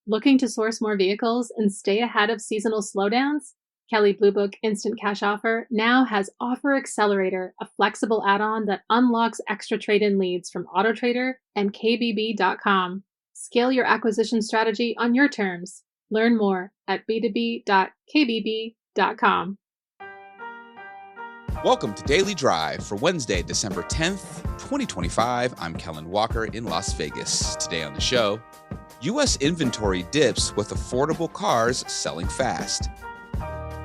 Looking to source more vehicles and stay ahead of seasonal slowdowns? Kelley Blue Book Instant Cash Offer now has Offer Accelerator, a flexible add-on that unlocks extra trade-in leads from AutoTrader and KBB.com. Scale your acquisition strategy on your terms. Learn more at b2b.kbb.com. Welcome to Daily Drive for Wednesday, December 10th, 2025. I'm Kellen Walker in Las Vegas. Today on the show, U.S. inventory dips with affordable cars selling fast.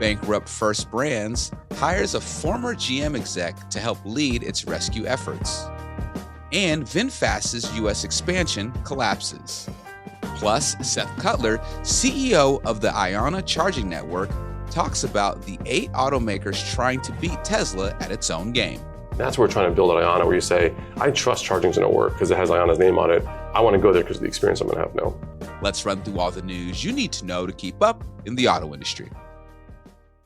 Bankrupt First Brands hires a former GM exec to help lead its rescue efforts. And VinFast's U.S. expansion collapses. Plus, Seth Cutler, CEO of the Ionna charging network, talks about the 8 automakers trying to beat Tesla at its own game. That's what we're trying to build at Ionna, where you say, I trust charging's going to work because it has Ionna's name on it. I want to go there because of the experience I'm going to have now. Let's run through all the news you need to know to keep up in the auto industry.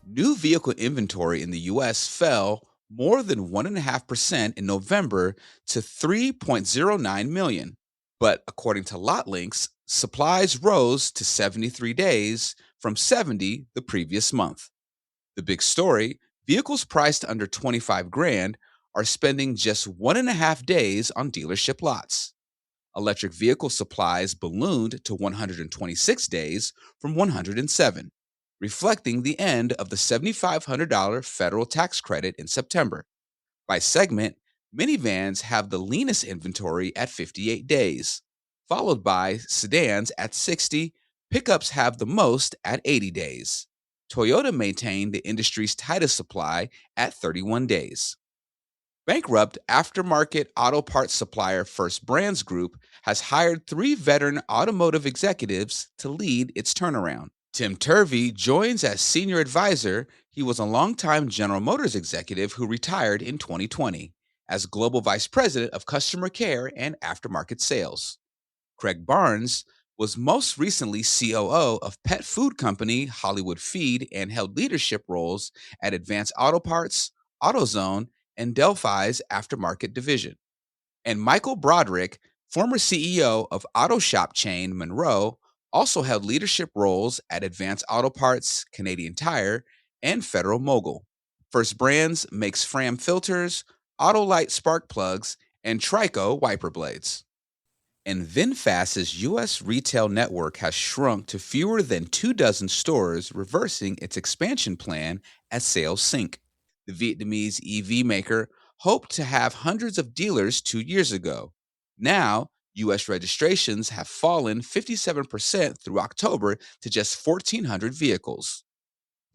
New vehicle inventory in the U.S. fell more than 1.5% in November to 3.09 million. But according to LotLinks, supplies rose to 73 days from 70 the previous month. The big story, vehicles priced under 25 grand are spending just 1.5 days on dealership lots. Electric vehicle supplies ballooned to 126 days from 107, reflecting the end of the $7,500 federal tax credit in September. By segment, minivans have the leanest inventory at 58 days, followed by sedans at 60. Pickups have the most at 80 days. Toyota maintained the industry's tightest supply at 31 days. Bankrupt aftermarket auto parts supplier First Brands Group has hired 3 veteran automotive executives to lead its turnaround. Tim Turvey joins as senior advisor. He was a longtime General Motors executive who retired in 2020 as global vice president of customer care and aftermarket sales. Craig Barnes was most recently COO of pet food company Hollywood Feed and held leadership roles at Advanced Auto Parts, AutoZone, and Delphi's aftermarket division. And Michael Broderick, former CEO of auto shop chain Monroe, also held leadership roles at Advanced Auto Parts, Canadian Tire, and Federal Mogul. First Brands makes Fram filters, Autolite spark plugs, and Trico wiper blades. And VinFast's U.S. retail network has shrunk to fewer than 24 stores, reversing its expansion plan as sales sink. The Vietnamese EV maker hoped to have hundreds of dealers 2 years ago. Now, U.S. registrations have fallen 57% through October to just 1,400 vehicles.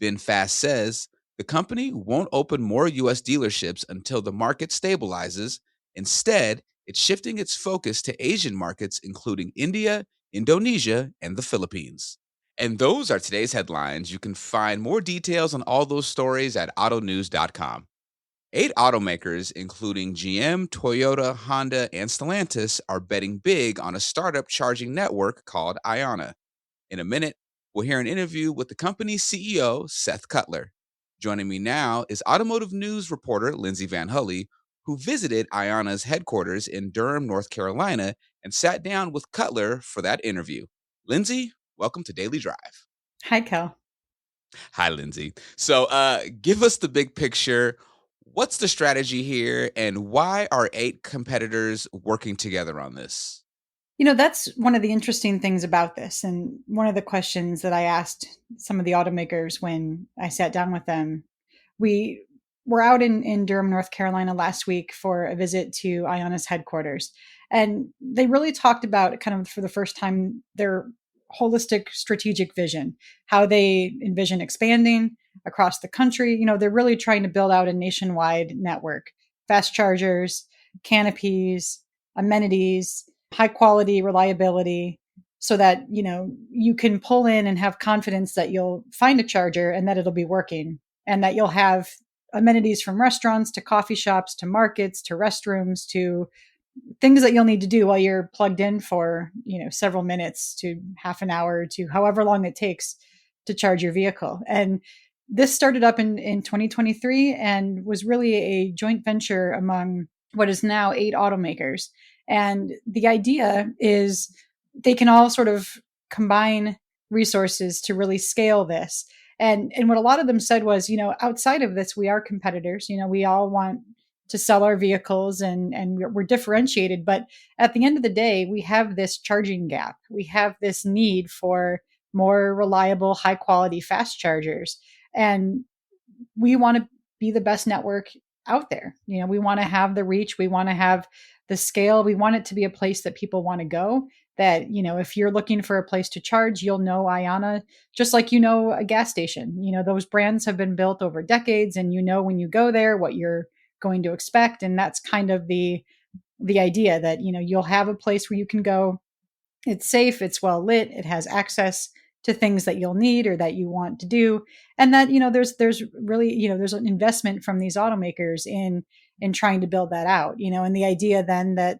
VinFast says the company won't open more U.S. dealerships until the market stabilizes. Instead, it's shifting its focus to Asian markets, including India, Indonesia, and the Philippines. And those are today's headlines. You can find more details on all those stories at autonews.com. 8 automakers, including GM, Toyota, Honda, and Stellantis, are betting big on a startup charging network called Ionna. In a minute, we'll hear an interview with the company's CEO, Seth Cutler. Joining me now is automotive news reporter Lindsay Van Hully, who visited Ionna's headquarters in Durham, North Carolina, and sat down with Cutler for that interview. Lindsay, welcome to Daily Drive. Hi, Kel. Hi, Lindsay. So give us the big picture. What's the strategy here, and why are 8 competitors working together on this? You know, that's one of the interesting things about this. And one of the questions that I asked some of the automakers when I sat down with them, we were out in Durham, North Carolina last week for a visit to Ionna's headquarters. And they really talked about kind of for the first time their holistic strategic vision, how they envision expanding across the country. You know, they're really trying to build out a nationwide network, fast chargers, canopies, amenities, high quality reliability, so that, you know, you can pull in and have confidence that you'll find a charger and that it'll be working, and that you'll have amenities from restaurants to coffee shops to markets to restrooms to things that you'll need to do while you're plugged in for, you know, several minutes to half an hour to however long it takes to charge your vehicle. And this started up in 2023 and was really a joint venture among what is now 8 automakers. And the idea is they can all sort of combine resources to really scale this. And what a lot of them said was, outside of this, we are competitors. We all want to sell our vehicles, and we're differentiated. But at the end of the day, we have this charging gap. We have this need for more reliable, high quality fast chargers. And we want to be the best network out there. We want to have the reach. We want to have the scale. We want it to be a place that people want to go. That, if you're looking for a place to charge, you'll know Ionna, just like a gas station. Those brands have been built over decades, and when you go there what you're going to expect. And that's kind of the idea that, you'll have a place where you can go. It's safe, it's well lit, it has access to things that you'll need or that you want to do. And that, there's really, there's an investment from these automakers in trying to build that out, and the idea then that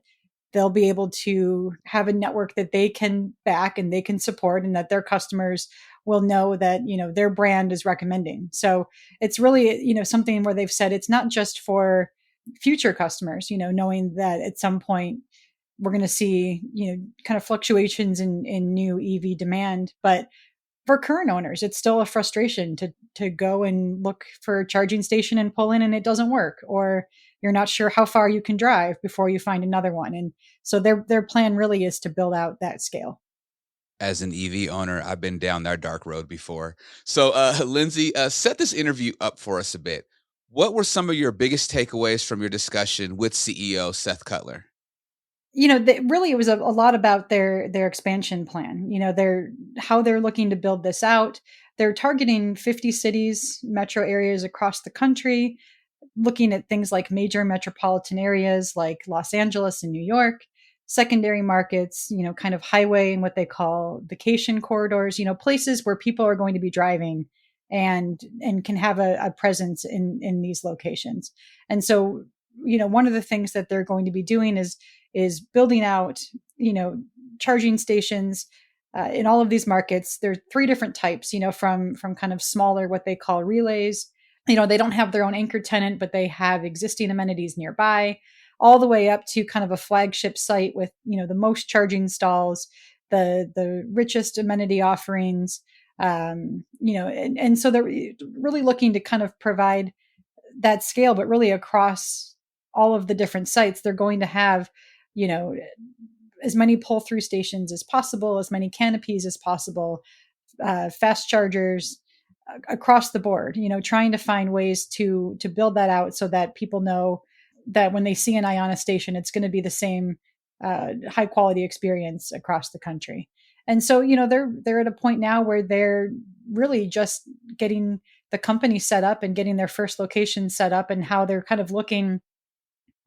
they'll be able to have a network that they can back and they can support, and that their customers will know that, their brand is recommending. So it's really, something where they've said it's not just for future customers, knowing that at some point we're going to see, kind of fluctuations in new EV demand. But for current owners, it's still a frustration to go and look for a charging station and pull in and it doesn't work, or you're not sure how far you can drive before you find another one. And so their plan really is to build out that scale. As an EV owner, I've been down that dark road before. So, Lindsay, set this interview up for us a bit. What were some of your biggest takeaways from your discussion with CEO Seth Cutler? Really, it was a lot about their expansion plan. How they're looking to build this out. They're targeting 50 cities, metro areas across the country, looking at things like major metropolitan areas like Los Angeles and New York, secondary markets, kind of highway and what they call vacation corridors, places where people are going to be driving and can have a presence in these locations. And so, one of the things that they're going to be doing is building out, charging stations in all of these markets. There are 3 different types, from kind of smaller, what they call relays. They don't have their own anchor tenant, but they have existing amenities nearby, all the way up to kind of a flagship site with, the most charging stalls, the richest amenity offerings, and so they're really looking to kind of provide that scale, but really across all of the different sites. They're going to have, as many pull-through stations as possible, as many canopies as possible, fast chargers across the board, trying to find ways to build that out so that people know that when they see an Ionna station, it's going to be the same high quality experience across the country. And so, they're at a point now where they're really just getting the company set up and getting their first location set up, and how they're kind of looking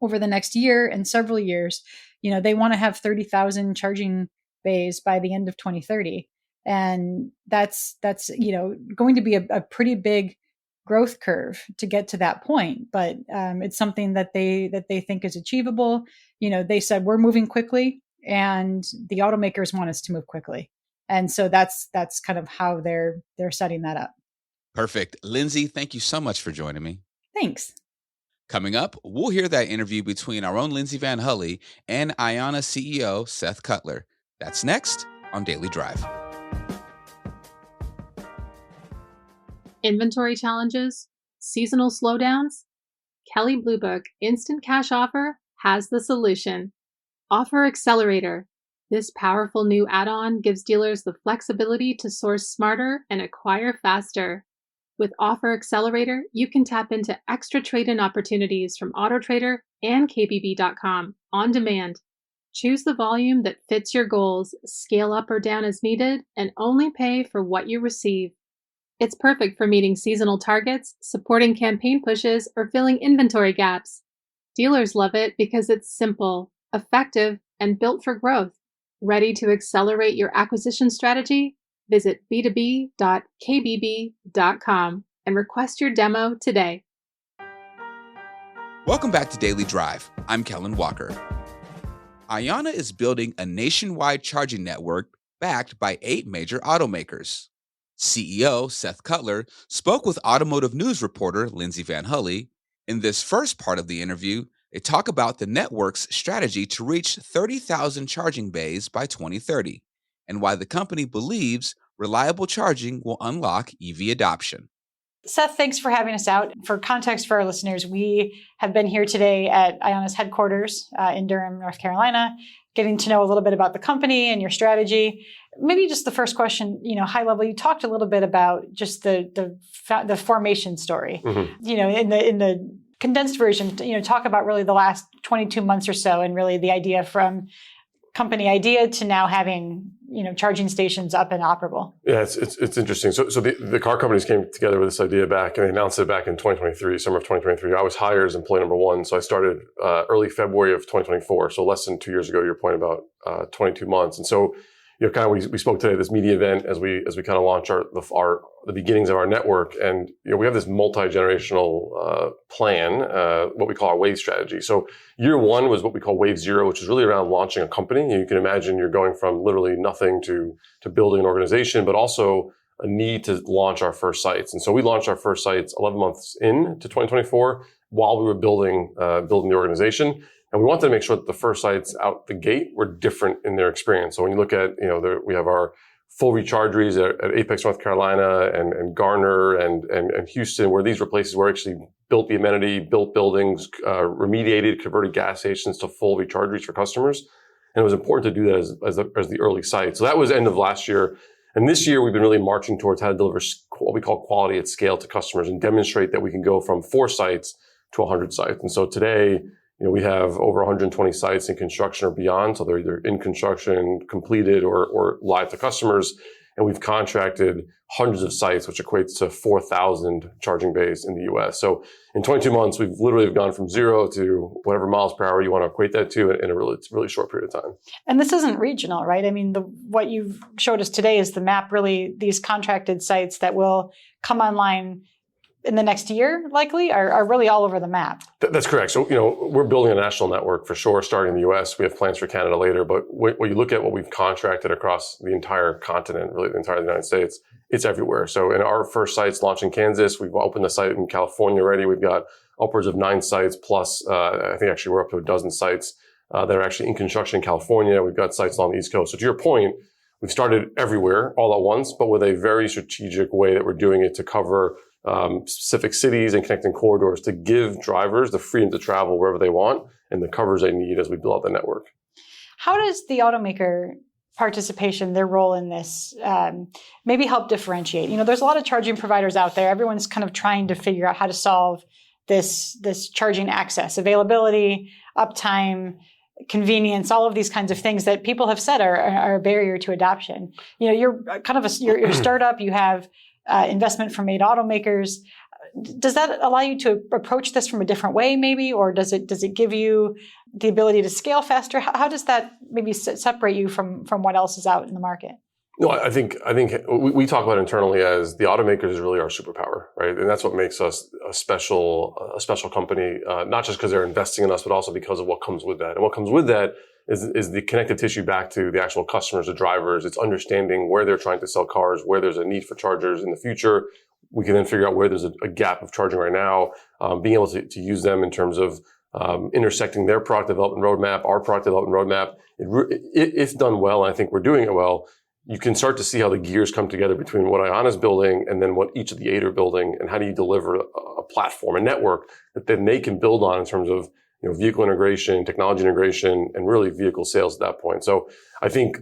over the next year and several years. They want to have 30,000 charging bays by the end of 2030. And that's going to be a pretty big growth curve to get to that point. But it's something that they think is achievable. They said we're moving quickly, and the automakers want us to move quickly. And so that's kind of how they're setting that up. Perfect. Lindsay, thank you so much for joining me. Thanks. Coming up, we'll hear that interview between our own Lindsay Van Hully and Ionna CEO Seth Cutler. That's next on Daily Drive. Inventory challenges? Seasonal slowdowns? Kelley Blue Book Instant Cash Offer has the solution. Offer Accelerator. This powerful new add-on gives dealers the flexibility to source smarter and acquire faster. With Offer Accelerator, you can tap into extra trade-in opportunities from AutoTrader and KBB.com on demand. Choose the volume that fits your goals, scale up or down as needed, and only pay for what you receive. It's perfect for meeting seasonal targets, supporting campaign pushes, or filling inventory gaps. Dealers love it because it's simple, effective, and built for growth. Ready to accelerate your acquisition strategy? Visit b2b.kbb.com and request your demo today. Welcome back to Daily Drive. I'm Kellen Walker. Ionna is building a nationwide charging network backed by 8 major automakers. CEO Seth Cutler spoke with automotive news reporter Lindsay Van Hully. In this first part of the interview, they talk about the network's strategy to reach 30,000 charging bays by 2030 and why the company believes reliable charging will unlock EV adoption. Seth, thanks for having us out. For context for our listeners, we have been here today at Ionna's headquarters in Durham, North Carolina, getting to know a little bit about the company and your strategy. Maybe just the first question, high level, you talked a little bit about just the formation story. Mm-hmm. In the condensed version, talk about really the last 22 months or so and really the idea from company idea to now having, charging stations up and operable. Yeah, it's interesting. So the car companies came together with this idea back, and they announced it back in 2023, summer of 2023. I was hired as employee number one. So I started early February of 2024. So less than 2 years ago, your point about 22 months. And so, we spoke today at this media event as we kind of launch the beginnings of our network, and we have this multi-generational plan, what we call our wave strategy. So year one was what we call wave zero, which is really around launching a company. And you can imagine you're going from literally nothing to building an organization, but also a need to launch our first sites. And so we launched our first sites 11 months into 2024 while we were building the organization. And we wanted to make sure that the first sites out the gate were different in their experience. So when you look at, we have our full rechargeries at Apex, North Carolina, and Garner and Houston, where these were places where we actually built the amenity, built buildings, remediated, converted gas stations to full rechargeries for customers. And it was important to do that as the early site. So that was end of last year. And this year, we've been really marching towards how to deliver what we call quality at scale to customers and demonstrate that we can go from 4 sites to 100 sites. And so today, we have over 120 sites in construction or beyond. So they're either in construction, completed, or live to customers. And we've contracted hundreds of sites, which equates to 4,000 charging bays in the US. So in 22 months, we've literally gone from 0 to whatever miles per hour you want to equate that to in a really short period of time. And this isn't regional, right? I mean, what you've showed us today is the map, really, these contracted sites that will come online in the next year, likely, are really all over the map. That's correct. So, we're building a national network for sure, starting in the US. We have plans for Canada later. But when you look at what we've contracted across the entire continent, really the entire United States, it's everywhere. So in our first sites launched in Kansas, we've opened a site in California already. We've got upwards of 9 sites plus, I think actually we're up to a dozen sites that are actually in construction in California. We've got sites along the East Coast. So to your point, we've started everywhere all at once, but with a very strategic way that we're doing it to cover specific cities and connecting corridors to give drivers the freedom to travel wherever they want and the coverage they need as we build out the network. How does the automaker participation, their role in this, maybe help differentiate? There's a lot of charging providers out there. Everyone's kind of trying to figure out how to solve this charging access, availability, uptime, convenience, all of these kinds of things that people have said are a barrier to adoption. You're kind of you're a startup. You have investment from 8 automakers. Does that allow you to approach this from a different way, maybe, or does it give you the ability to scale faster? How does that maybe separate you from what else is out in the market? No, I think we talk about internally as the automakers is really our superpower, right? And that's what makes us a special company, not just because they're investing in us, but also because of what comes with that. And what comes with that is the connective tissue back to the actual customers, the drivers. It's understanding where they're trying to sell cars, where there's a need for chargers in the future. We can then figure out where there's a gap of charging right now, being able to use them in terms of intersecting their product development roadmap, our product development roadmap. If done well, and I think we're doing it well, you can start to see how the gears come together between what Ionna's building and then what each of the 8 are building, and how do you deliver a platform, a network that then they can build on in terms of vehicle integration, technology integration, and really vehicle sales at that point. So I think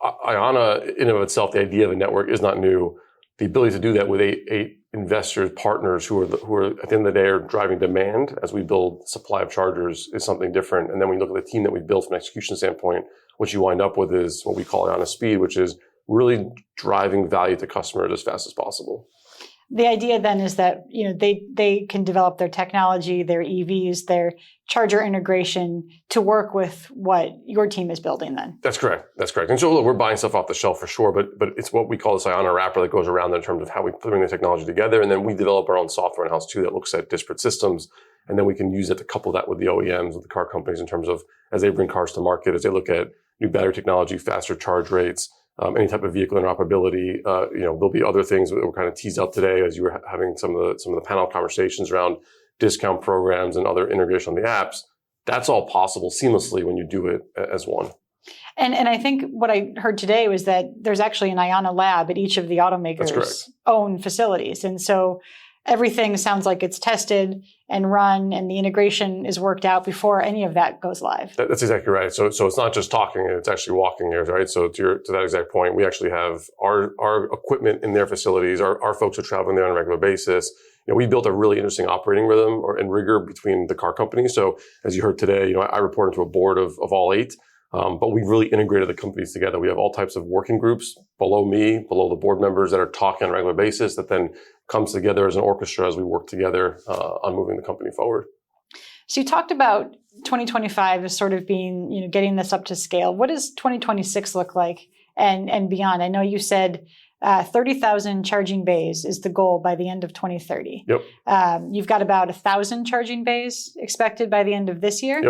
Ionna, in and of itself, the idea of a network is not new. The ability to do that with 8 investors, partners who are at the end of the day are driving demand as we build supply of chargers is something different. And then when you look at the team that we built from an execution standpoint, what you wind up with is what we call Ionna speed, which is really driving value to customers as fast as possible. The idea then is that they can develop their technology, their EVs, their charger integration to work with what your team is building then. That's correct. And so look, we're buying stuff off the shelf for sure, but it's what we call this Ionna wrapper that goes around in terms of how we bring the technology together. And then we develop our own software in-house too that looks at disparate systems. And then we can use it to couple that with the OEMs, with the car companies in terms of as they bring cars to market, as they look at new battery technology, faster charge rates, any type of vehicle interoperability. There'll be other things that we're kind of teased out today as you were having some of the panel conversations around discount programs and other integration on the apps. That's all possible seamlessly when you do it as one. And I think what I heard today was that there's actually an Ionna lab at each of the automakers' own facilities. And so everything sounds like it's tested and run and the integration is worked out before any of that goes live. That's exactly right. So it's not just talking, it's actually walking here, right? So to that exact point, we actually have our equipment in their facilities. Our folks are traveling there on a regular basis. We built a really interesting operating rhythm and rigor between the car companies. So as you heard today, I report into a board of all 8. But we've really integrated the companies together. We have all types of working groups below me, below the board members that are talking on a regular basis that then comes together as an orchestra as we work together on moving the company forward. So you talked about 2025 as sort of being, getting this up to scale. What does 2026 look like and beyond? I know you said 30,000 charging bays is the goal by the end of 2030. Yep. You've got about 1,000 charging bays expected by the end of this year.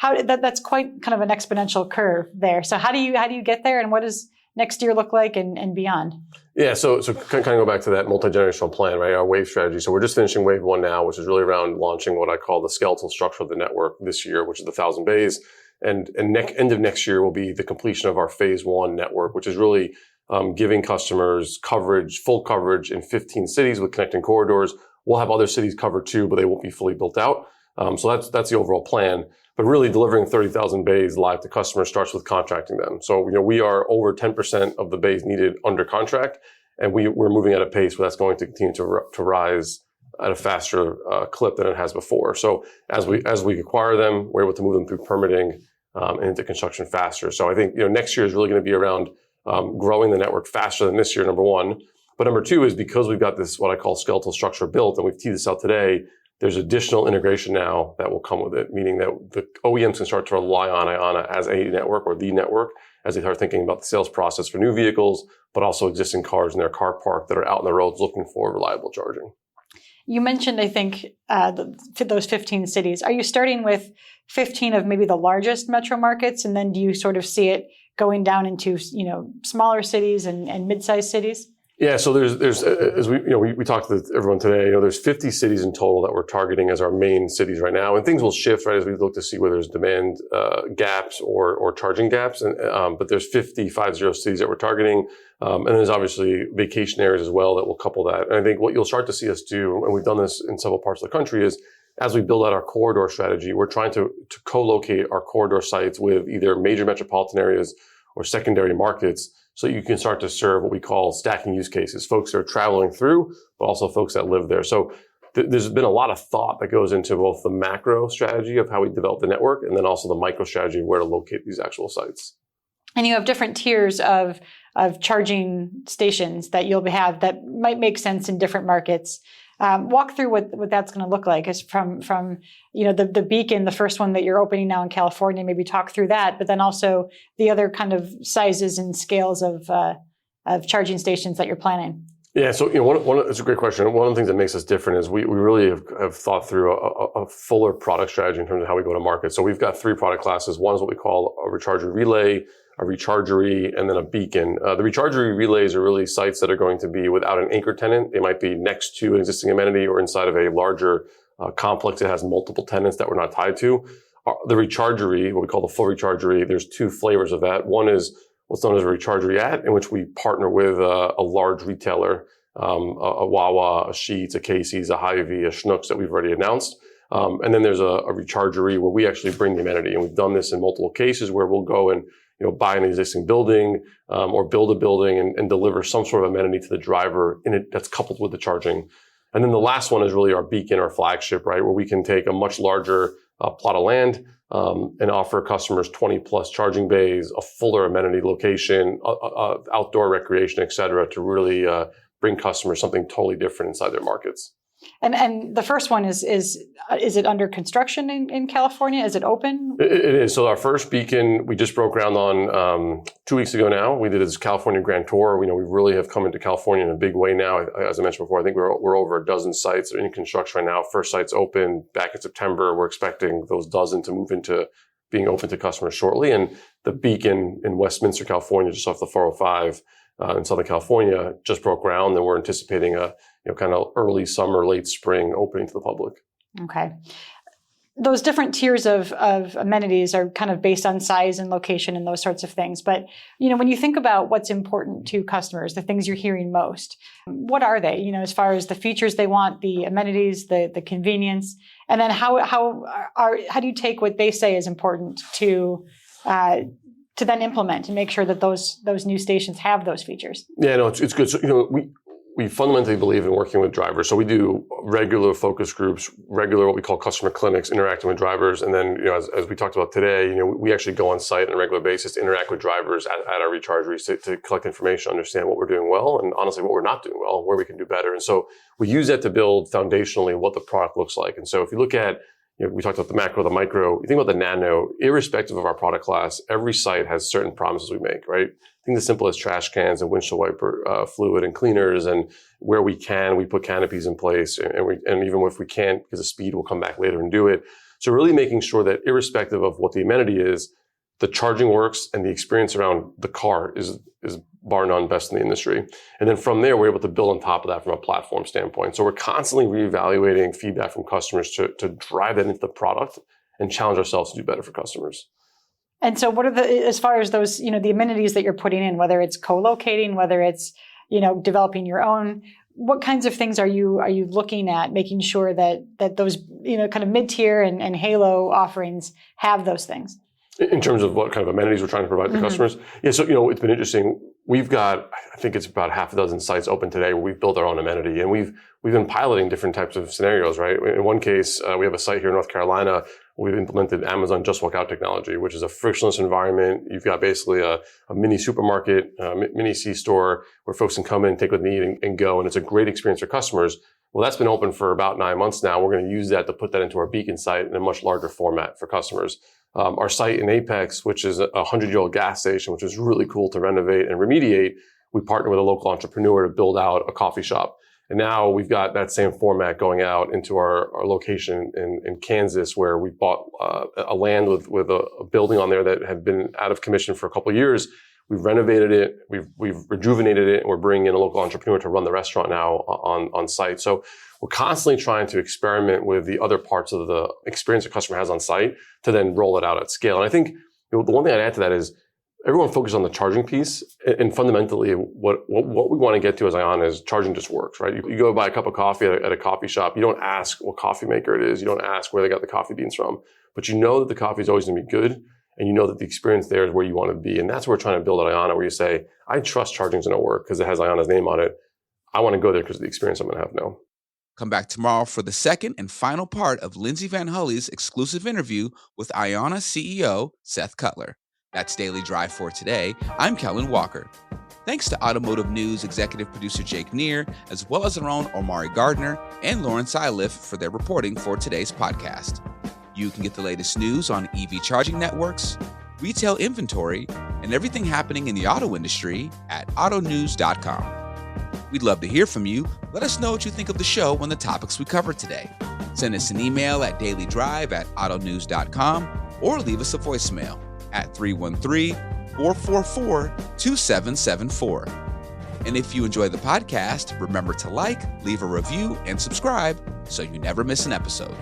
Yep. That's quite kind of an exponential curve there. So how do you get there, and what does next year look like and beyond? Yeah, so kind of go back to that multi-generational plan, right? Our wave strategy. So we're just finishing wave 1 now, which is really around launching what I call the skeletal structure of the network this year, which is the 1,000 bays. And end of next year will be the completion of our phase 1 network, which is really giving customers full coverage in 15 cities with connecting corridors. We'll have other cities covered too, but they won't be fully built out. So that's the overall plan. But really delivering 30,000 bays live to customers starts with contracting them. So we are over 10% of the bays needed under contract, and we're moving at a pace where that's going to continue to rise at a faster clip than it has before. So as we acquire them, we're able to move them through permitting and into construction faster. So I think next year is really going to be around growing the network faster than this year, number 1. But number 2 is because we've got this, what I call skeletal structure built, and we've teed this out today, there's additional integration now that will come with it, meaning that the OEMs can start to rely on Ionna as a network or the network as they start thinking about the sales process for new vehicles, but also existing cars in their car park that are out on the roads looking for reliable charging. You mentioned, I think, those 15 cities. Are you starting with 15 of maybe the largest metro markets, and then do you sort of see it going down into smaller cities and mid-sized cities? Yeah, so there's as we talked to everyone today, there's 50 cities in total that we're targeting as our main cities right now, and things will shift right as we look to see where there's demand gaps or charging gaps. And but there's 50 cities that we're targeting, and there's obviously vacation areas as well that will couple that. And I think what you'll start to see us do, and we've done this in several parts of the country, is as we build out our corridor strategy, we're trying to co-locate our corridor sites with either major metropolitan areas or secondary markets, so you can start to serve what we call stacking use cases, folks that are traveling through, but also folks that live there. So there's been a lot of thought that goes into both the macro strategy of how we develop the network and then also the micro strategy of where to locate these actual sites. And you have different tiers of charging stations that you'll have that might make sense in different markets. Walk through what that's going to look like. Is from the Beacon, the first one that you're opening now in California. Maybe talk through that, but then also the other kind of sizes and scales of charging stations that you're planning. Yeah, so it's a great question. One of the things that makes us different is we really have thought through a fuller product strategy in terms of how we go to market. So we've got 3 product classes. One is what we call a recharger relay, a rechargery, and then a beacon. The rechargery relays are really sites that are going to be without an anchor tenant. They might be next to an existing amenity or inside of a larger complex that has multiple tenants that we're not tied to. The rechargery, what we call the full rechargery, there's 2 flavors of that. One is what's known as a rechargery at, in which we partner with a large retailer, a Wawa, a Sheetz, a Casey's, a Hy-Vee, a Schnucks that we've already announced. And then there's a rechargery where we actually bring the amenity. And we've done this in multiple cases where we'll go and buy an existing building or build a building and deliver some sort of amenity to the driver in it that's coupled with the charging. And then the last one is really our beacon, our flagship, right, where we can take a much larger plot of land and offer customers 20 plus charging bays, a fuller amenity location, outdoor recreation, et cetera, to really bring customers something totally different inside their markets. And the first one is it under construction in California? Is it open? It is. So our first beacon, we just broke ground on 2 weeks ago now. We did this California Grand Tour. We really have come into California in a big way now. As I mentioned before, I think we're over a dozen sites that are in construction right now. First site's open back in September. We're expecting those dozen to move into being open to customers shortly. And the beacon in Westminster, California, just off the 405 in Southern California, just broke ground, and we're anticipating a kind of early summer, late spring opening to the public. Okay. those different tiers of amenities are kind of based on size and location and those sorts of things. But, when you think about what's important to customers, the things you're hearing most, what are they, as far as the features they want, the amenities, the convenience, and then how do you take what they say is important to then implement and make sure that those new stations have those features? Yeah, no, it's good. So, we fundamentally believe in working with drivers. So we do regular focus groups, regular what we call customer clinics, interacting with drivers. And then, as we talked about today, we actually go on site on a regular basis to interact with drivers at our rechargeries to collect information, understand what we're doing well, and honestly, what we're not doing well, where we can do better. And so we use that to build foundationally what the product looks like. And so if you look at, we talked about the macro, the micro, you think about the nano, irrespective of our product class, every site has certain promises we make, right? Think as simple as trash cans and windshield wiper fluid and cleaners, and where we can, we put canopies in place, and even if we can't, because of speed, we'll come back later and do it. So really making sure that irrespective of what the amenity is, the charging works and the experience around the car is bar none best in the industry. And then from there, we're able to build on top of that from a platform standpoint. So we're constantly reevaluating feedback from customers to drive that into the product and challenge ourselves to do better for customers. And so what are as far as those, the amenities that you're putting in, whether it's co-locating, whether it's, developing your own, what kinds of things are you looking at making sure that those, kind of mid-tier and halo offerings have those things? In terms of what kind of amenities we're trying to provide to customers? Yeah, so, it's been interesting. We've got, I think it's about half a dozen sites open today where we've built our own amenity, and we've been piloting different types of scenarios, right? In one case, we have a site here in North Carolina. We've implemented Amazon Just Walk Out technology, which is a frictionless environment. You've got basically a mini supermarket, mini C-store where folks can come in, take what they need and go. And it's a great experience for customers. Well, that's been open for about 9 months now. We're going to use that to put that into our Beacon site in a much larger format for customers. Our site in Apex, which is a 100-year-old gas station, which is really cool to renovate and remediate, we partnered with a local entrepreneur to build out a coffee shop. And now we've got that same format going out into our location in Kansas, where we bought a land with a building on there that had been out of commission for a couple of years. We've renovated it, we've rejuvenated it, and we're bringing in a local entrepreneur to run the restaurant now on site. So we're constantly trying to experiment with the other parts of the experience the customer has on site to then roll it out at scale. And I think the one thing I'd add to that is everyone focuses on the charging piece, and fundamentally what we want to get to as Ionna is charging just works, right? You go buy a cup of coffee at a coffee shop, you don't ask what coffee maker it is, you don't ask where they got the coffee beans from, but you know that the coffee is always going to be good, and you know that the experience there is where you want to be. And that's what we're trying to build at Ionna, where you say, I trust charging's going to work because it has Ionna's name on it. I want to go there because of the experience I'm going to have now. Come back tomorrow for the second and final part of Lindsay Van Hully's exclusive interview with Ionna CEO Seth Cutler. That's Daily Drive for today. I'm Kellen Walker. Thanks to Automotive News executive producer Jake Neer, as well as our own Omari Gardner and Lauren Seiliff for their reporting for today's podcast. You can get the latest news on EV charging networks, retail inventory, and everything happening in the auto industry at autonews.com. We'd love to hear from you. Let us know what you think of the show and the topics we covered today. Send us an email at dailydrive@autonews.com or leave us a voicemail at 313-444-2774. And if you enjoy the podcast, remember to like, leave a review, and subscribe so you never miss an episode.